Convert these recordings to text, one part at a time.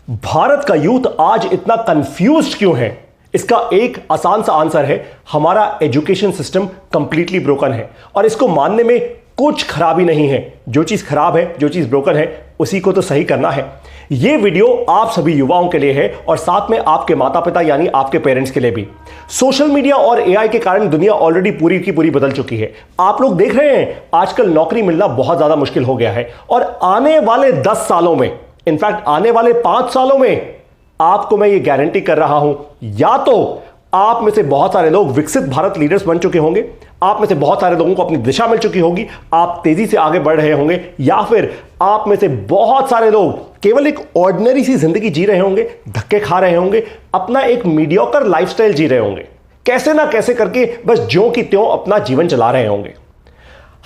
भारत का यूथ आज इतना कंफ्यूज्ड क्यों है? इसका एक आसान सा आंसर है, हमारा एजुकेशन सिस्टम कंप्लीटली ब्रोकन है और इसको मानने में कुछ खराबी नहीं है। जो चीज खराब है, जो चीज ब्रोकन है, उसी को तो सही करना है। यह वीडियो आप सभी युवाओं के लिए है और साथ में आपके माता पिता यानी आपके पेरेंट्स के लिए भी। सोशल मीडिया और एआई के कारण दुनिया ऑलरेडी पूरी की पूरी बदल चुकी है। आप लोग देख रहे हैं आजकल नौकरी मिलना बहुत ज्यादा मुश्किल हो गया है और आने वाले 10 सालों में, इनफैक्ट आने वाले 5 सालों में आपको मैं ये गारंटी कर रहा हूं, या तो आप में से बहुत सारे लोग विकसित भारत लीडर्स बन चुके होंगे, आप में से बहुत सारे लोगों को अपनी दिशा मिल चुकी होगी, आप तेजी से आगे बढ़ रहे होंगे, या फिर आप में से बहुत सारे लोग केवल एक ऑर्डिनरी सी जिंदगी जी रहे होंगे, धक्के खा रहे होंगे, अपना एक मीडियोकर लाइफस्टाइल जी रहे होंगे, कैसे ना कैसे करके बस ज्यों की त्यों अपना जीवन चला रहे होंगे।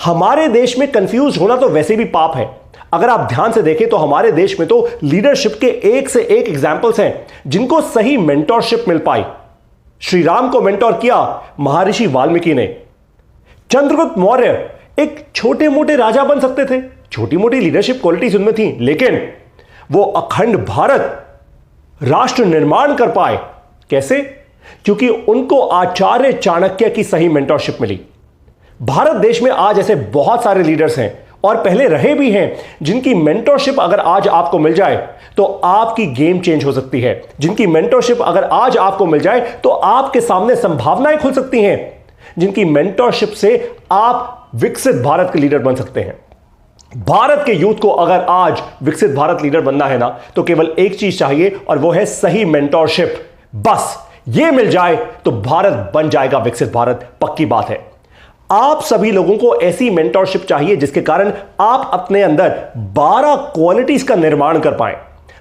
हमारे देश में कंफ्यूज होना तो वैसे भी पाप है। अगर आप ध्यान से देखें तो हमारे देश में तो लीडरशिप के एक से एक एग्जाम्पल्स हैं जिनको सही मेंटोरशिप मिल पाई। श्री राम को मेंटोर किया महर्षि वाल्मीकि ने। चंद्रगुप्त मौर्य एक छोटे मोटे राजा बन सकते थे, छोटी मोटी लीडरशिप क्वालिटीज उनमें थी, लेकिन वो अखंड भारत राष्ट्र निर्माण कर पाए। कैसे? क्योंकि उनको आचार्य चाणक्य की सही मेंटोरशिप मिली। भारत देश में आज ऐसे बहुत सारे लीडर्स हैं और पहले रहे भी हैं जिनकी मेंटोरशिप अगर आज आपको मिल जाए तो आपकी गेम चेंज हो सकती है। जिनकी मेंटोरशिप अगर आज आपको मिल जाए तो आपके सामने संभावनाएं खुल सकती हैं। जिनकी मेंटोरशिप से आप विकसित भारत के लीडर बन सकते हैं। भारत के यूथ को अगर आज विकसित भारत लीडर बनना है ना, तो केवल एक चीज चाहिए और वो है सही मेंटोरशिप। बस ये मिल जाए तो भारत बन जाएगा विकसित भारत, पक्की बात है। आप सभी लोगों को ऐसी मेंटोरशिप चाहिए जिसके कारण आप अपने अंदर 12 क्वालिटीज का निर्माण कर पाए।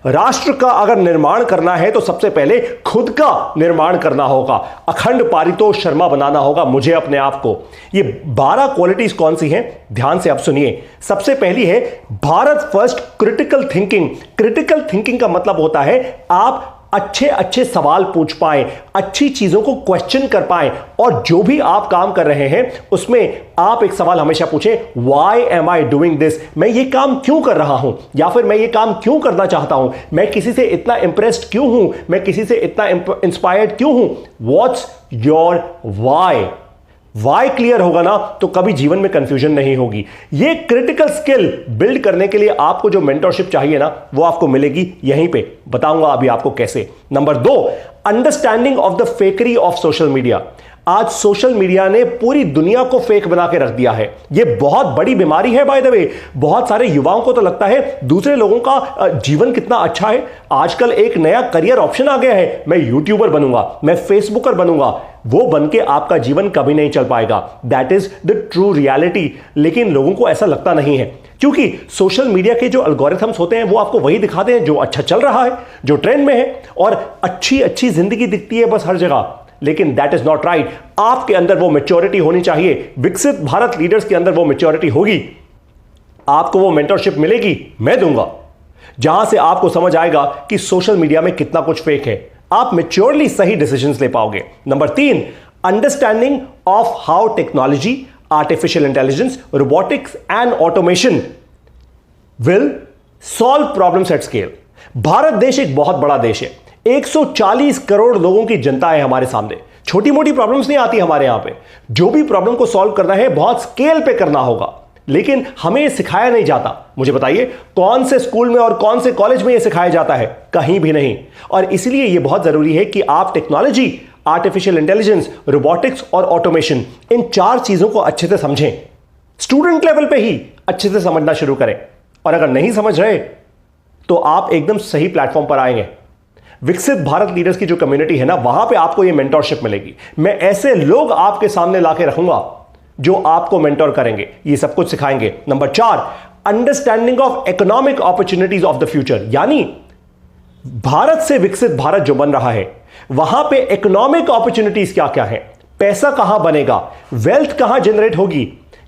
राष्ट्र का अगर निर्माण करना है तो सबसे पहले खुद का निर्माण करना होगा। अखंड पारितोष शर्मा बनाना होगा मुझे अपने आप को। ये 12 क्वालिटीज कौन सी हैं? ध्यान से आप सुनिए। सबसे पहली है Bharat first critical thinking. Critical thinking का मतलब होता है आप अच्छे अच्छे सवाल पूछ पाए, अच्छी चीजों को क्वेश्चन कर पाए और जो भी आप काम कर रहे हैं उसमें आप एक सवाल हमेशा पूछें, why am I doing this? मैं ये काम क्यों कर रहा हूं, या फिर मैं ये काम क्यों करना चाहता हूं? मैं किसी से इतना इंप्रेस्ड क्यों हूं? मैं किसी से इतना इंस्पायर्ड क्यों हूं? What's your why? Why clear होगा ना तो कभी जीवन में कंफ्यूजन नहीं होगी। ये क्रिटिकल स्किल बिल्ड करने के लिए आपको जो मेंटोरशिप चाहिए ना, वो आपको मिलेगी यहीं पे। बताऊंगा अभी आपको कैसे। Number 2, understanding of the fakery of social media. आज सोशल मीडिया ने पूरी दुनिया को फेक बना के रख दिया है। यह बहुत बड़ी बीमारी है बाय द वे। बहुत सारे युवाओं को तो लगता है दूसरे लोगों का जीवन कितना अच्छा है। आजकल एक नया करियर ऑप्शन आ गया है, मैं यूट्यूबर बनूंगा, मैं फेसबुकर बनूंगा। वो बन के आपका जीवन कभी नहीं चल पाएगा। That is the true reality. लेकिन लोगों को ऐसा लगता नहीं है क्योंकि सोशल मीडिया के जो एल्गोरिथम्स होते हैं वो आपको वही दिखाते हैं जो अच्छा चल रहा है, जो ट्रेंड में है, और अच्छी अच्छी जिंदगी दिखती है बस हर जगह। लेकिन दैट इज नॉट राइट। आपके अंदर वो मैच्योरिटी होनी चाहिए। विकसित भारत लीडर्स के अंदर वो मैच्योरिटी होगी। आपको वो मेंटरशिप मिलेगी, मैं दूंगा, जहां से आपको समझ आएगा कि सोशल मीडिया में कितना कुछ फेक है। आप मैच्योरली सही डिसीजंस ले पाओगे। Number 3, understanding of how technology, artificial intelligence, robotics and automation will solve problems at scale. Bharat देश एक बहुत बड़ा देश है। 140 करोड़ लोगों की जनता है हमारे सामने। छोटी मोटी प्रॉब्लम्स नहीं आती हमारे यहां पे। जो भी प्रॉब्लम को सॉल्व करना है बहुत स्केल पे करना होगा, लेकिन हमें यह सिखाया नहीं जाता। मुझे बताइए कौन से स्कूल में और कौन से कॉलेज में यह सिखाया जाता है? कहीं भी नहीं। और इसलिए यह बहुत जरूरी है कि आप टेक्नोलॉजी, आर्टिफिशियल इंटेलिजेंस, रोबोटिक्स और ऑटोमेशन, इन 4 चीजों को अच्छे से समझें। स्टूडेंट लेवल पे ही अच्छे से समझना शुरू करें। और अगर नहीं समझ रहे तो आप एकदम सही प्लेटफॉर्म पर आएंगे। विकसित भारत लीडर्स की जो कम्युनिटी है ना, वहां पे आपको ये मेंटोरशिप मिलेगी। मैं ऐसे लोग आपके सामने लाके रखूंगा जो आपको मेंटोर करेंगे, ये सब कुछ सिखाएंगे। Number 4, understanding of economic opportunities of the future. यानी भारत से विकसित भारत जो बन रहा है वहां पे इकोनॉमिक अपॉर्चुनिटीज क्या क्या है, पैसा कहां बनेगा, वेल्थ कहां जनरेट होगी,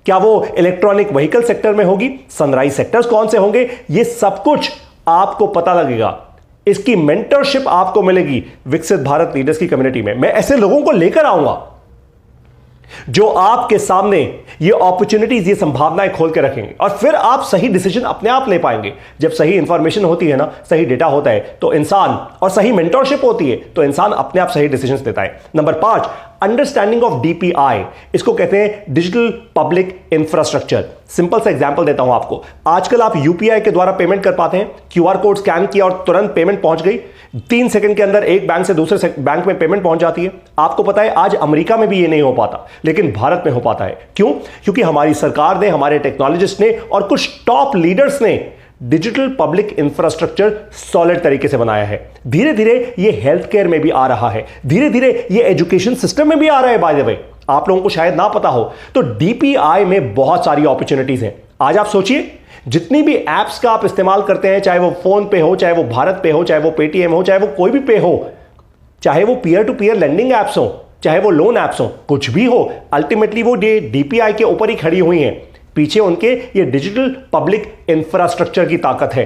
क्या वो इलेक्ट्रॉनिक व्हीकल सेक्टर में होगी, सनराइज सेक्टर्स कौन से होंगे, ये सब कुछ आपको पता लगेगा। इसकी मेंटरशिप आपको मिलेगी विकसित भारत लीडर्स की कम्युनिटी में। मैं ऐसे लोगों को लेकर आऊंगा जो आपके सामने ये अपॉर्चुनिटीज, ये संभावनाएं खोल के रखेंगे, और फिर आप सही डिसीजन अपने आप ले पाएंगे। जब सही इंफॉर्मेशन होती है ना, सही डेटा होता है तो इंसान, और सही मेंटरशिप होती है तो इंसान अपने आप सही डिसीजंस लेता है। नंबर 5, अंडरस्टैंडिंग ऑफ डीपीआई, इसको कहते हैं डिजिटल पब्लिक इंफ्रास्ट्रक्चर। सिंपल सा एग्जांपल देता हूं आपको। आजकल आप यूपीआई के द्वारा पेमेंट कर पाते हैं, क्यूआर कोड स्कैन किया और तुरंत पेमेंट पहुंच गई। 3 सेकंड के अंदर एक बैंक से दूसरे बैंक में पेमेंट पहुंच जाती है। आपको पता है आज अमेरिका में भी ये नहीं हो पाता, लेकिन भारत में हो पाता है। क्यों? क्योंकि हमारी सरकार ने, हमारे टेक्नोलॉजिस्ट ने और कुछ टॉप लीडर्स ने डिजिटल पब्लिक इंफ्रास्ट्रक्चर सॉलिड तरीके से बनाया है। धीरे धीरे ये हेल्थ केयर में भी आ रहा है, धीरे धीरे ये एजुकेशन सिस्टम में भी आ रहा है। बाय द वे, आप लोगों को शायद ना पता हो तो डीपीआई में बहुत सारी अपॉर्चुनिटीज हैं। आज आप सोचिए, जितनी भी एप्स का आप इस्तेमाल करते हैं, चाहे वो फोन पे हो, चाहे वो भारत पे हो, चाहे वो पेटीएम हो, चाहे वो कोई भी पे हो, चाहे वो peer to peer lending apps हो, चाहे वो लोन एप्स हो, कुछ भी हो, अल्टीमेटली वो डीपीआई के ऊपर ही खड़ी हुई हैं। पीछे उनके ये डिजिटल पब्लिक इंफ्रास्ट्रक्चर की ताकत है।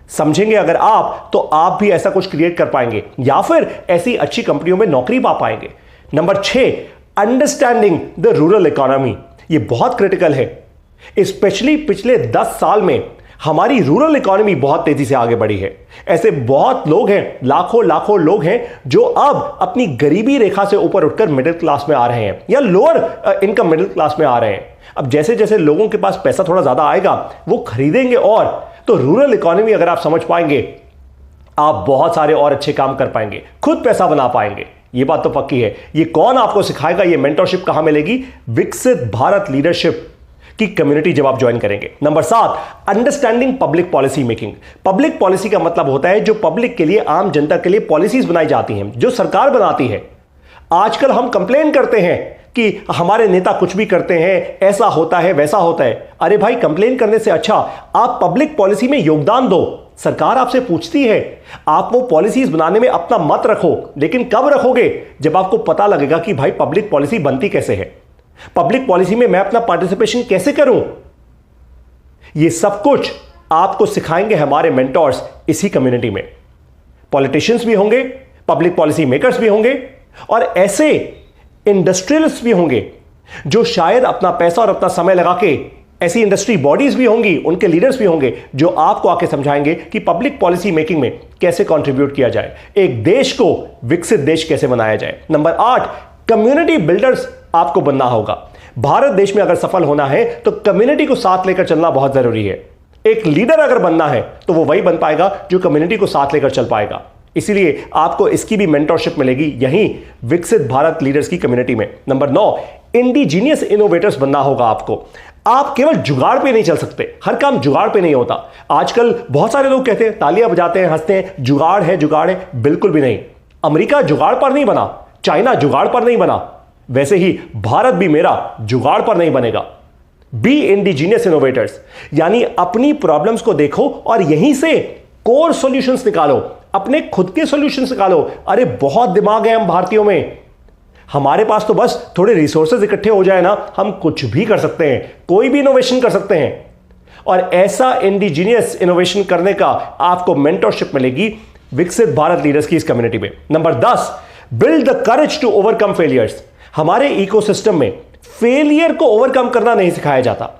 समझेंगे अगर आप, तो आप भी ऐसा कुछ क्रिएट कर पाएंगे या फिर ऐसी अच्छी कंपनियों में नौकरी पा पाएंगे। Number 6, understanding the rural economy. ये बहुत क्रिटिकल है। स्पेशली पिछले 10 साल में हमारी रूरल इकोनॉमी बहुत तेजी से आगे बढ़ी है। ऐसे बहुत लोग हैं, लाखों लाखों लोग हैं जो अब अपनी गरीबी रेखा से ऊपर उठकर मिडिल क्लास में आ रहे हैं या लोअर इनकम मिडिल क्लास में आ रहे हैं। अब जैसे जैसे लोगों के पास पैसा थोड़ा ज्यादा आएगा, वो खरीदेंगे, और तो रूरल इकोनॉमी अगर आप समझ पाएंगे, आप बहुत सारे और अच्छे काम कर पाएंगे, खुद पैसा बना पाएंगे। ये बात तो पक्की है। ये कौन आपको सिखाएगा? ये मेंटरशिप कहां मिलेगी? विकसित भारत लीडरशिप की कम्युनिटी जब आप ज्वाइन करेंगे। Number 7, understanding public policy making. Public policy का मतलब होता है जो पब्लिक के लिए, आम जनता के लिए पॉलिसीज बनाई जाती हैं, जो सरकार बनाती है। आजकल हम कंप्लेन करते हैं कि हमारे नेता कुछ भी करते हैं, ऐसा होता है, वैसा होता है। अरे भाई, कंप्लेन करने से अच्छा आप पब्लिक पॉलिसी में योगदान दो। सरकार आपसे पूछती है, आप वो पॉलिसीज बनाने में अपना मत रखो, लेकिन कब रखोगे? जब आपको पता लगेगा कि भाई पब्लिक पॉलिसी बनती कैसे है, पब्लिक पॉलिसी में मैं अपना पार्टिसिपेशन कैसे करूं। ये सब कुछ आपको सिखाएंगे हमारे मेंटर्स इसी कम्युनिटी में। पॉलिटिशियंस भी होंगे, पब्लिक पॉलिसी मेकर्स भी होंगे, और ऐसे इंडस्ट्रियलिस्ट भी होंगे जो शायद अपना पैसा और अपना समय लगा के, ऐसी इंडस्ट्री बॉडीज भी होंगी, उनके लीडर्स भी होंगे जो आपको आके समझाएंगे कि पब्लिक पॉलिसी मेकिंग में कैसे कंट्रीब्यूट किया जाए, एक देश को विकसित देश कैसे बनाया जाए। नंबर 8, कम्युनिटी बिल्डर्स आपको बनना होगा। भारत देश में अगर सफल होना है तो कम्युनिटी को साथ लेकर चलना बहुत जरूरी है। एक लीडर अगर बनना है तो वो वही बन पाएगा जो कम्युनिटी को साथ लेकर चल पाएगा। इसीलिए आपको इसकी भी मेंटरशिप मिलेगी यहीं विकसित भारत लीडर्स की कम्युनिटी में। नंबर 9, इंडिजीनियस इनोवेटर्स बनना होगा आपको। आप केवल जुगाड़ पे नहीं चल सकते, हर काम जुगाड़ पे नहीं होता। आजकल बहुत सारे लोग कहते हैं, तालियां बजाते हैं, हंसते हैं, जुगाड़ है जुगाड़ है। बिल्कुल भी नहीं। अमेरिका जुगाड़ पर नहीं बना, चाइना जुगाड़ पर नहीं बना, वैसे ही भारत भी मेरा जुगाड़ पर नहीं बनेगा। बी इंडिजीनियस इनोवेटर्स, यानी अपनी प्रॉब्लम्स को देखो और यहीं से कोर सॉल्यूशंस निकालो, अपने खुद के सॉल्यूशंस निकालो। अरे बहुत दिमाग है हम भारतीयों में, हमारे पास तो बस थोड़े रिसोर्सेज इकट्ठे हो जाए ना, हम कुछ भी कर सकते हैं, कोई भी इनोवेशन कर सकते हैं। और ऐसा इंडिजीनियस इनोवेशन करने का आपको मेंटरशिप मिलेगी विकसित भारत लीडर्स की इस कम्युनिटी में। Number 10, build the courage to overcome failures. हमारे इकोसिस्टम में फेलियर को ओवरकम करना नहीं सिखाया जाता।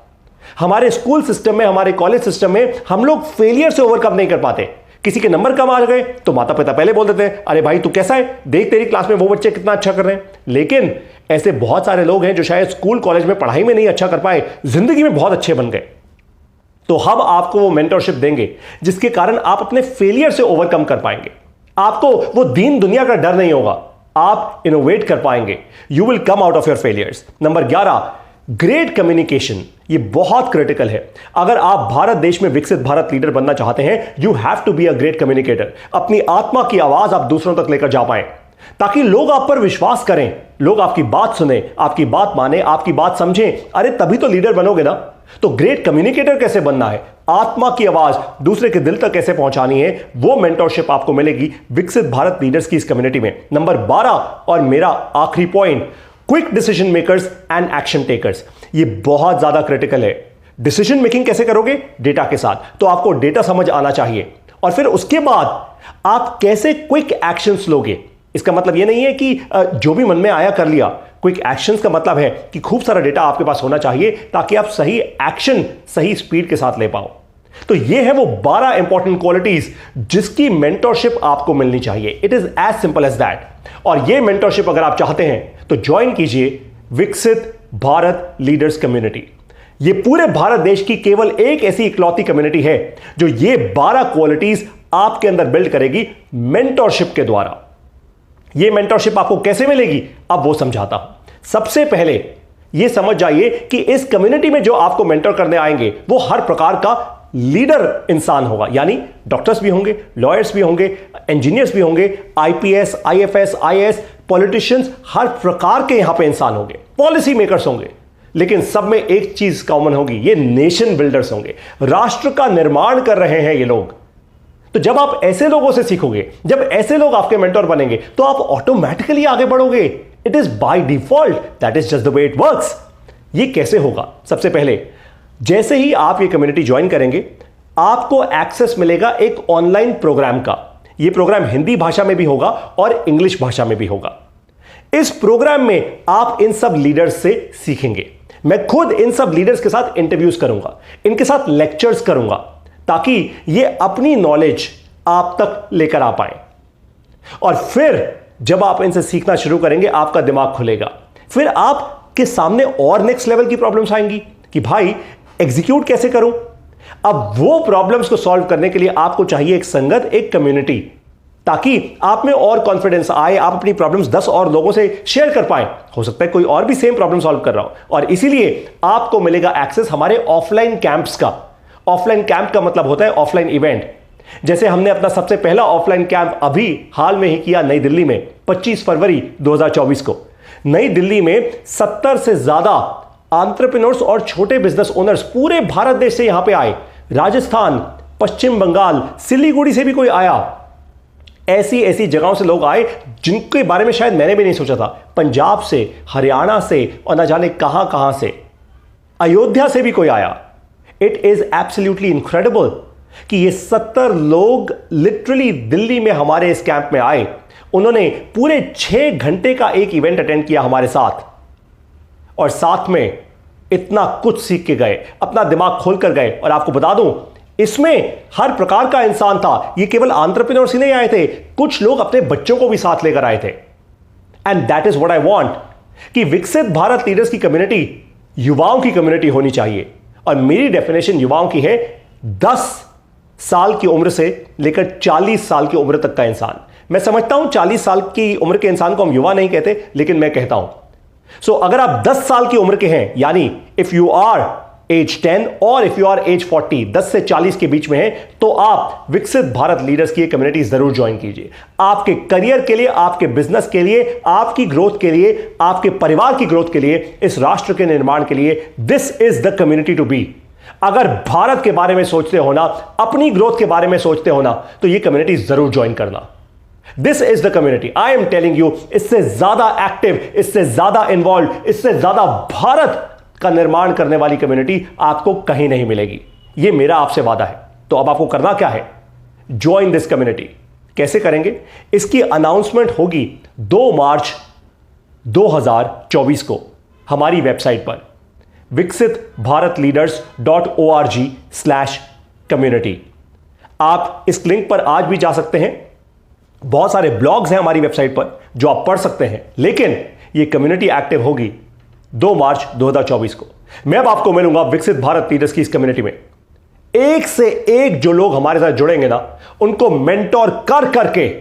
हमारे स्कूल सिस्टम में, हमारे कॉलेज सिस्टम में हम लोग फेलियर से ओवरकम नहीं कर पाते। किसी के नंबर कम आ गए तो माता पिता पहले बोल देते हैं, अरे भाई तू कैसा है, देख तेरी क्लास में वो बच्चे कितना अच्छा कर रहे हैं। लेकिन ऐसे बहुत सारे लोग हैं जो शायद स्कूल कॉलेज में पढ़ाई में नहीं अच्छा कर पाए, जिंदगी में बहुत अच्छे बन गए। तो हम आपको वो मेंटरशिप देंगे जिसके कारण आप अपने फेलियर से ओवरकम कर पाएंगे। आपको वो दीन दुनिया का डर नहीं होगा, आप इनोवेट कर पाएंगे। You will come out of your failures. Number 11, great communication. ये बहुत क्रिटिकल है। अगर आप भारत देश में विकसित भारत लीडर बनना चाहते हैं, you have to be a great communicator. अपनी आत्मा की आवाज आप दूसरों तक लेकर जा पाए ताकि लोग आप पर विश्वास करें, लोग आपकी बात सुने, आपकी बात माने, आपकी बात समझें। अरे तभी तो लीडर बनोगे ना। तो ग्रेट कम्युनिकेटर कैसे बनना है, आत्मा की आवाज दूसरे के दिल तक कैसे पहुंचानी है, वो मेंटरशिप आपको मिलेगी विकसित भारत लीडर्स की इस कम्युनिटी में। नंबर 12 और मेरा आखिरी point, quick decision makers and action takers. ये बहुत ज्यादा क्रिटिकल है। डिसीजन मेकिंग कैसे करोगे? डेटा के साथ। तो आपको डेटा समझ आना चाहिए और फिर उसके बाद आप कैसे क्विक एक्शंस लोगे। इसका मतलब यह नहीं है कि जो भी मन में आया कर लिया। क्विक एक्शंस का मतलब है कि खूब सारा डेटा आपके पास होना चाहिए ताकि आप सही एक्शन सही स्पीड के साथ ले पाओ। तो ये है वो 12 इंपॉर्टेंट क्वालिटीज जिसकी मेंटरशिप आपको मिलनी चाहिए। It is as simple as that. और ये मेंटरशिप अगर आप चाहते हैं तो ज्वाइन कीजिए विकसित भारत लीडर्स कम्युनिटी। ये पूरे भारत देश की केवल एक ऐसी इकलौती कम्युनिटी है जो ये 12 क्वालिटीज आपके अंदर बिल्ड करेगी मेंटरशिप के द्वारा। ये मेंटरशिप आपको कैसे मिलेगी अब वो समझाता हूं। सबसे पहले ये समझ जाइए कि इस कम्युनिटी में जो आपको मेंटर करने आएंगे वो हर प्रकार का लीडर इंसान होगा, यानी डॉक्टर्स भी होंगे, लॉयर्स भी होंगे, इंजीनियर्स भी होंगे, आईपीएस, आईएफएस, आईएएस, पॉलिटिशियंस, हर प्रकार के यहां पे इंसान होंगे, पॉलिसी मेकर्स होंगे। लेकिन सब में एक चीज कॉमन होगी, ये नेशन बिल्डर्स होंगे। राष्ट्र का निर्माण कर रहे हैं ये लोग। तो जब आप ऐसे लोगों से सीखोगे, जब ऐसे लोग आपके मेंटर बनेंगे तो आप ऑटोमेटिकली आगे बढ़ोगे। It is by default, that is just the way it works. ये कैसे होगा? सबसे पहले जैसे ही आप ये कम्युनिटी ज्वाइन करेंगे आपको एक्सेस मिलेगा एक ऑनलाइन प्रोग्राम का। ये प्रोग्राम हिंदी भाषा में भी होगा और इंग्लिश भाषा में भी होगा। इस प्रोग्राम में आप इन सब लीडर्स से सीखेंगे। मैं खुद इन सब लीडर्स के साथ इंटरव्यूज करूंगा, इनके साथ लेक्चर्स करूंगा ताकि ये अपनी नॉलेज आप तक लेकर आ पाए। और फिर जब आप इनसे सीखना शुरू करेंगे आपका दिमाग खुलेगा। फिर आपके सामने और नेक्स्ट लेवल की प्रॉब्लम्स आएंगी कि भाई एग्जीक्यूट कैसे करूं। अब वो प्रॉब्लम्स को सॉल्व करने के लिए आपको चाहिए एक संगत, एक कम्युनिटी, ताकि आप में और कॉन्फिडेंस आए, आप अपनी प्रॉब्लम्स 10 और लोगों से शेयर कर पाए। हो सकता है कोई और भी सेम प्रॉब्लम सॉल्व कर रहा हो, और इसीलिए आपको मिलेगा एक्सेस हमारे ऑफलाइन कैंप्स का। ऑफलाइन कैंप का मतलब होता है ऑफलाइन इवेंट। जैसे हमने अपना सबसे पहला ऑफलाइन कैंप अभी हाल में ही किया नई दिल्ली में 25 फरवरी 2024 को। नई दिल्ली में 70 से ज्यादा एंटरप्रेन्योर्स और छोटे बिजनेस ओनर्स पूरे भारत देश से यहां पे आए। राजस्थान, पश्चिम बंगाल, सिलीगुड़ी से भी कोई आया। ऐसी ऐसी जगहों से लोग आए जिनके बारे में शायद मैंने भी नहीं सोचा था। पंजाब से, हरियाणा से और न जाने कहां कहां से, अयोध्या से भी कोई आया। इट इज एब्सोल्युटली इनक्रेडिबल कि ये 70 लोग लिटरली दिल्ली में हमारे इस कैंप में आए। उन्होंने पूरे 6 घंटे का एक इवेंट अटेंड किया हमारे साथ, और साथ में इतना कुछ सीख के गए, अपना दिमाग खोल कर गए। और आपको बता दूं, इसमें हर प्रकार का इंसान था। ये केवल एंटरप्रेन्योर्स ही नहीं आए थे, कुछ लोग अपने बच्चों को भी साथ लेकर आए थे। And that is what I want कि विकसित भारत लीडर्स की कम्युनिटी युवाओं की कम्युनिटी होनी चाहिए। और मेरी डेफिनेशन युवाओं की है 10 साल की उम्र से लेकर 40 साल की उम्र तक का इंसान। मैं समझता हूं 40 साल की उम्र के इंसान को हम युवा नहीं कहते, लेकिन मैं कहता हूं सो अगर आप 10 साल की उम्र के हैं, यानी इफ यू आर एज 10 और इफ यू आर एज 40, 10 से 40 के बीच में है, तो आप विकसित भारत लीडर्स की कम्युनिटी जरूर ज्वाइन कीजिए। आपके करियर के लिए, आपके बिजनेस के लिए, आपकी ग्रोथ के लिए, आपके परिवार की ग्रोथ के लिए, इस राष्ट्र के निर्माण के लिए this is the community to be. अगर भारत के बारे में सोचते हो ना, अपनी ग्रोथ के बारे में सोचते हो ना, तो यह कम्युनिटी जरूर ज्वाइन करना। This is the community, I am telling you. इससे ज्यादा एक्टिव, इससे ज्यादा इन्वॉल्व, इससे ज्यादा भारत का निर्माण करने वाली कम्युनिटी आपको कहीं नहीं मिलेगी। यह मेरा आपसे वादा है। तो अब आपको करना क्या है? Join this community. कैसे करेंगे? इसकी अनाउंसमेंट होगी 2 मार्च 2024 को हमारी वेबसाइट पर विकसित भारत leaders.org/community। आप इस लिंक पर आज भी जा सकते हैं। बहुत सारे ब्लॉग्स हैं हमारी वेबसाइट पर जो आप पढ़ सकते हैं, लेकिन यह कम्युनिटी एक्टिव होगी 2 मार्च 2024 को। मैं अब आपको मिलूंगा विकसित भारत लीडर्स की इस कम्युनिटी में। एक से एक जो लोग हमारे साथ जुड़ेंगे ना, उनको मेंटोर कर करके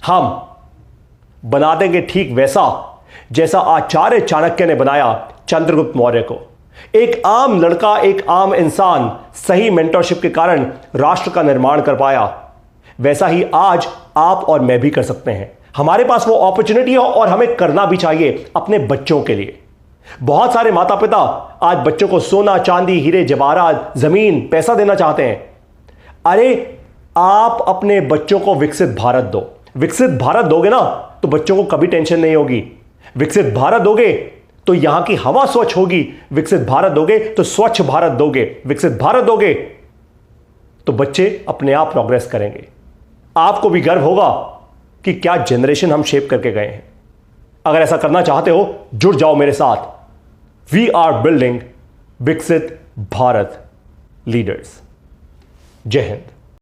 हम बना देंगे ठीक वैसा जैसा आचार्य चाणक्य ने बनाया चंद्रगुप्त मौर्य को। एक आम लड़का, एक आम इंसान सही मेंटरशिप के कारण राष्ट्र का निर्माण कर पाया, वैसा ही आज आप और मैं भी कर सकते हैं। हमारे पास वो अपॉर्चुनिटी है और हमें करना भी चाहिए अपने बच्चों के लिए। बहुत सारे माता पिता आज बच्चों को सोना, चांदी, हीरे जवाहरात, जमीन, पैसा देना चाहते हैं। अरे आप अपने बच्चों को विकसित भारत दो। विकसित भारत दोगे ना तो बच्चों को कभी टेंशन नहीं होगी। विकसित भारत दोगे तो यहां की हवा स्वच्छ होगी। विकसित भारत दोगे तो स्वच्छ भारत दोगे। विकसित भारत दोगे तो बच्चे अपने आप प्रोग्रेस करेंगे। आपको भी गर्व होगा कि क्या जनरेशन हम शेप करके गए हैं। अगर ऐसा करना चाहते हो जुड़ जाओ मेरे साथ। वी आर बिल्डिंग विकसित भारत लीडर्स। जय हिंद।